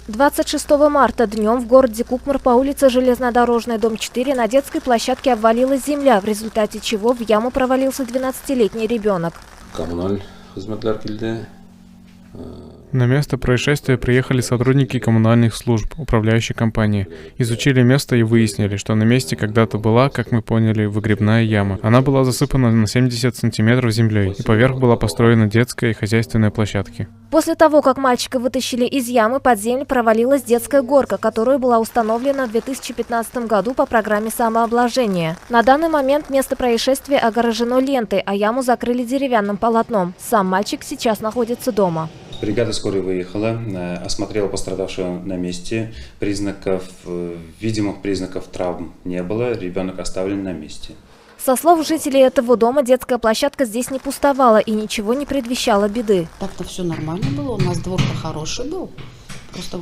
26 марта днем в городе Кукмар по улице Железнодорожная, дом 4, на детской площадке обвалилась земля, в результате чего в яму провалился 12-летний ребенок. На место происшествия приехали сотрудники коммунальных служб, управляющей компании. Изучили место и выяснили, что на месте когда-то была, как мы поняли, выгребная яма. Она была засыпана на 70 сантиметров землей, и поверх была построена детская и хозяйственная площадки. После того, как мальчика вытащили из ямы, под землю провалилась детская горка, которая была установлена в 2015 году по программе самообложения. На данный момент место происшествия огорожено лентой, а яму закрыли деревянным полотном. Сам мальчик сейчас находится дома. Бригада скорой выехала, осмотрела пострадавшего на месте. Видимых признаков травм не было, ребенок оставлен на месте. Со слов жителей этого дома, детская площадка здесь не пустовала и ничего не предвещало беды. Так-то все нормально было, у нас двор-то хороший был. Просто